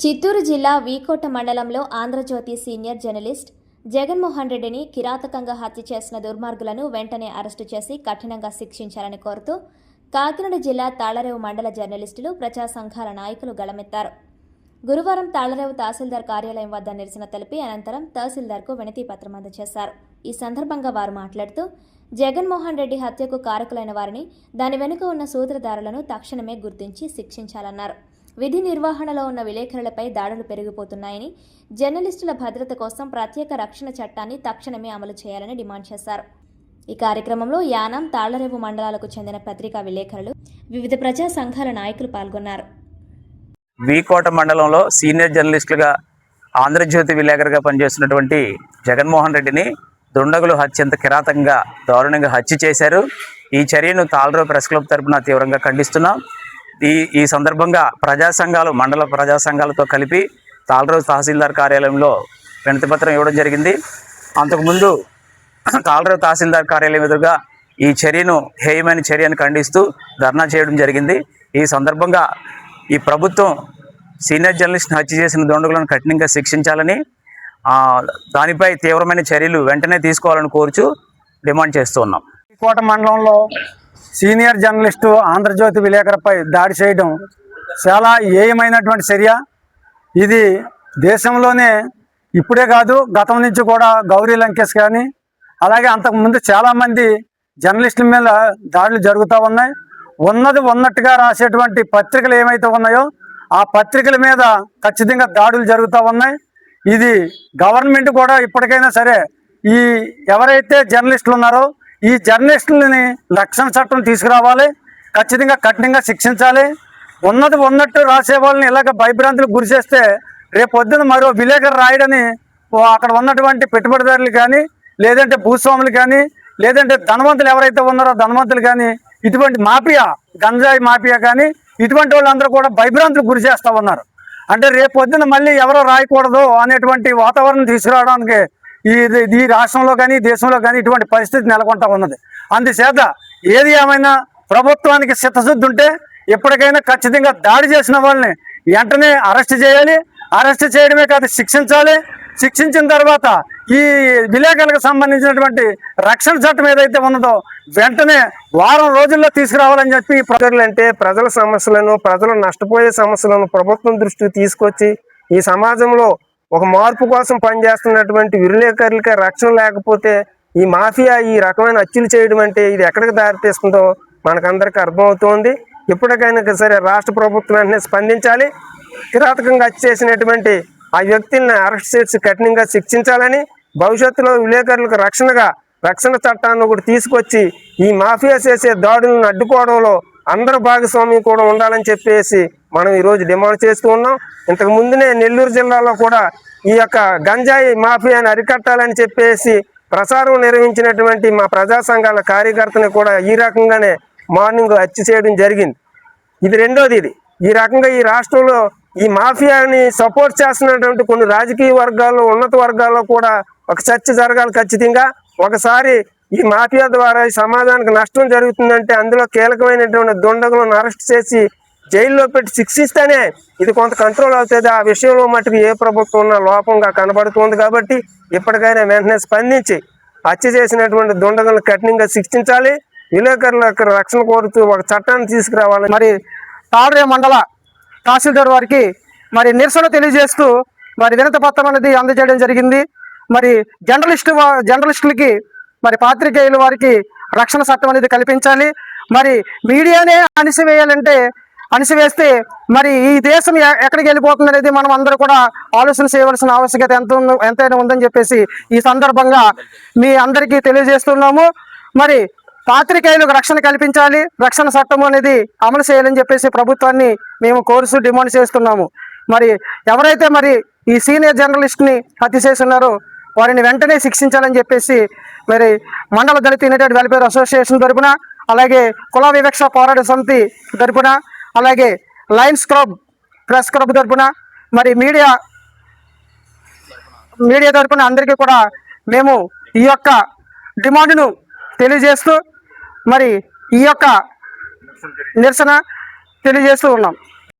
చిత్తూరు జిల్లా వీకోట మండలంలో Andhra Jyothi senior journalist Jaganmohan రెడ్డిని కిరాతకంగా హత్య చేసిన దుర్మార్గులను వెంటనే అరెస్టు చేసి కఠినంగా శిక్షించాలని కోరుతూ కాకినాడ జిల్లా తాళ్లరేవు మండల జర్నలిస్టులు ప్రజా సంఘాల నాయకులు గళమెత్తారు. గురువారం తాళ్లరేవు తహసీల్దార్ కార్యాలయం వద్ద నిరసన తెలిపి అనంతరం తహసీల్దార్కు వినతి పత్రం అందజేశారు. ఈ సందర్భంగా వారు మాట్లాడుతూ జగన్మోహన్ రెడ్డి హత్యకు కారకులైన వారిని, దాని వెనుక ఉన్న సూత్రధారులను తక్షణమే గుర్తించి శిక్షించాలన్నారు. విధి నిర్వహణలో ఉన్న విలేకరులపై దాడులు పెరిగిపోతున్నాయని, జర్నలిస్టుల భద్రత కోసం ప్రత్యేక రక్షణ చట్టాన్ని తక్షణమే అమలు చేయాలని డిమాండ్ చేశారు. ఈ కార్యక్రమంలో యానాం, తాళ్లరేవు మండలాలకు చెందిన పత్రికా విలేకరులు, వివిధ ప్రజా సంఘాల నాయకులు పాల్గొన్నారు. వీకోట మండలంలో సీనియర్ జర్నలిస్టులుగా ఆంధ్రజ్యోతి విలేకరుగా పనిచేస్తున్నటువంటి జగన్మోహన్ రెడ్డిని దుండగులు అత్యంత కిరాతకంగా దారుణంగా హత్య చేశారు. ఈ చర్యను తాళ్లరేవు ప్రెస్ క్లబ్ తరపున తీవ్రంగా ఖండిస్తున్నాం. ఈ సందర్భంగా ప్రజా సంఘాలు, మండల ప్రజా సంఘాలతో కలిపి తాళ్లరేవు తహసీల్దార్ కార్యాలయంలో వినతిపత్రం ఇవ్వడం జరిగింది. అంతకుముందు తాళ్లరేవు తహసీల్దార్ కార్యాలయం ఎదురుగా ఈ చర్యను, హేయమైన చర్యను ఖండిస్తూ ధర్నా చేయడం జరిగింది. ఈ సందర్భంగా ఈ ప్రభుత్వం సీనియర్ జర్నలిస్ట్ని హత్య చేసిన దుండగులను కఠినంగా శిక్షించాలని, దానిపై తీవ్రమైన చర్యలు వెంటనే తీసుకోవాలని కోరుచూ డిమాండ్ చేస్తూ ఉన్నాం. కోట మండలంలో సీనియర్ జర్నలిస్టు ఆంధ్రజ్యోతి విలేకరుపై దాడి చేయడం చాలా ఏయమైనటువంటి చర్య. ఇది దేశంలోనే ఇప్పుడే కాదు, గతం నుంచి కూడా గౌరీ లంకేష్ కానీ అలాగే అంతకుముందు చాలామంది జర్నలిస్టుల మీద దాడులు జరుగుతూ ఉన్నాయి. ఉన్నది ఉన్నట్టుగా రాసేటువంటి పత్రికలు ఏమైతే ఉన్నాయో ఆ పత్రికల మీద ఖచ్చితంగా దాడులు జరుగుతూ ఉన్నాయి. ఇది గవర్నమెంట్ కూడా ఇప్పటికైనా సరే ఈ ఎవరైతే జర్నలిస్టులు ఉన్నారో ఈ జర్నలిస్టులని రక్షణ చట్టం తీసుకురావాలి, ఖచ్చితంగా కఠినంగా శిక్షించాలి. ఉన్నది ఉన్నట్టు రాసే వాళ్ళని ఇలాగ భయభ్రాంతులకు గురి చేస్తే రేపు పొద్దున మరో విలేకరు రాయడని అక్కడ ఉన్నటువంటి పెట్టుబడిదారులు కానీ, లేదంటే భూస్వాములు కానీ, లేదంటే ధనవంతులు ఎవరైతే ఉన్నారో ధనవంతులు కానీ, ఇటువంటి మాఫియా, గంజాయి మాఫియా కానీ ఇటువంటి వాళ్ళందరూ కూడా భయభ్రాంతులకు గురి చేస్తూ ఉన్నారు. అంటే రేపు పొద్దున మళ్ళీ ఎవరో రాయకూడదు అనేటువంటి వాతావరణం తీసుకురావడానికి ఈ రాష్ట్రంలో కానీ దేశంలో కానీ ఇటువంటి పరిస్థితి నెలకొంటా ఉన్నది. అందుచేత ఏది ఏమైనా ప్రభుత్వానికి చిత్తశుద్ధి ఉంటే ఎప్పటికైనా ఖచ్చితంగా దాడి చేసిన వాళ్ళని వెంటనే అరెస్ట్ చేయాలి. అరెస్ట్ చేయడమే కాదు, శిక్షించాలి. శిక్షించిన తర్వాత ఈ విలేకరులకు సంబంధించినటువంటి రక్షణ చట్టం ఏదైతే ఉన్నదో వెంటనే వారం రోజుల్లో తీసుకురావాలని చెప్పి అంటే ప్రజల సమస్యలను, ప్రజలు నష్టపోయే సమస్యలను ప్రభుత్వం దృష్టికి తీసుకొచ్చి ఈ సమాజంలో ఒక మార్పు కోసం పనిచేస్తున్నటువంటి విలేకరులకి రక్షణ లేకపోతే ఈ మాఫియా ఈ రకమైన హత్యలు చేయడం అంటే ఇది ఎక్కడికి దారితీస్తుందో మనకందరికీ అర్థమవుతోంది. ఇప్పటికైనా సరే రాష్ట్ర ప్రభుత్వం వెంటనే స్పందించాలి. కిరాతకంగా హత్య చేసినటువంటి ఆ వ్యక్తులను అరెస్ట్ చేసి కఠినంగా శిక్షించాలని, భవిష్యత్తులో విలేకరులకు రక్షణ చట్టాన్ని ఒకటి తీసుకొచ్చి ఈ మాఫియా చేసే దాడులను అడ్డుకోవడంలో అందరూ భాగస్వామ్యం కూడా ఉండాలని చెప్పేసి మనం ఈరోజు డిమాండ్ చేస్తూ ఉన్నాం. ఇంతకు ముందునే నెల్లూరు జిల్లాలో కూడా ఈ యొక్క గంజాయి మాఫియాని అరికట్టాలని చెప్పేసి ప్రచారం నిర్వహించినటువంటి మా ప్రజా సంఘాల కార్యకర్తని కూడా ఈ రకంగానే మార్నింగ్ హత్య చేయడం జరిగింది. ఇది రెండోది. ఈ రకంగా ఈ రాష్ట్రంలో ఈ మాఫియాని సపోర్ట్ చేస్తున్నటువంటి కొన్ని రాజకీయ వర్గాల్లో, ఉన్నత వర్గాల్లో కూడా ఒక చర్చ జరగాలి ఖచ్చితంగా. ఒకసారి ఈ మాఫియా ద్వారా ఈ సమాజానికి నష్టం జరుగుతుందంటే అందులో కీలకమైనటువంటి దుండగులను అరెస్ట్ చేసి జైల్లో పెట్టి శిక్షిస్తేనే ఇది కొంత కంట్రోల్ అవుతుంది. ఆ విషయంలో మటుకు ఏ ప్రభుత్వం ఉన్న లోపంగా కనబడుతుంది. కాబట్టి ఇప్పటికైనా వెంటనే స్పందించి హత్య చేసినటువంటి దుండగులను కఠినంగా శిక్షించాలి. విలేకరులకు రక్షణ కోరుతూ ఒక చట్టాన్ని తీసుకురావాలి. మరి తాళ్లరేవు మండల తహసీల్దార్ వారికి మరి నిరసన తెలియజేస్తూ మరి వినతి పత్రం అనేది అందజేయడం జరిగింది. మరి జర్నలిస్టులకి మరి పాత్రికేయుల వారికి రక్షణ చట్టం అనేది కల్పించాలి. మరి మీడియానే అణిసివేస్తే మరి ఈ దేశం ఎక్కడికి వెళ్ళిపోతుంది అనేది మనం అందరూ కూడా ఆలోచన చేయవలసిన ఆవశ్యకత ఎంతైనా ఉందని చెప్పేసి ఈ సందర్భంగా మీ అందరికీ తెలియజేస్తున్నాము. మరి పాత్రికేయులకు రక్షణ కల్పించాలి, రక్షణ చట్టం అనేది అమలు చేయాలని చెప్పేసి ప్రభుత్వాన్ని మేము కోరుతూ డిమాండ్ చేస్తున్నాము. మరి ఎవరైతే మరి ఈ సీనియర్ జర్నలిస్ట్ని హత్య చేస్తున్నారో వారిని వెంటనే శిక్షించాలని చెప్పేసి మరి మండల దళిత యునైటెడ్ వెల్ఫేర్ అసోసియేషన్ తరపున, అలాగే కుల వివక్ష పోరాట సమితి తరపున, అలాగే లయన్స్ క్లబ్, ప్రెస్ క్లబ్ తరపున, మరి మీడియా తరపున అందరికీ కూడా మేము ఈ యొక్క డిమాండ్ను తెలియజేస్తూ మరి ఈ యొక్క నిరసన తెలియజేస్తూ ఉన్నాం.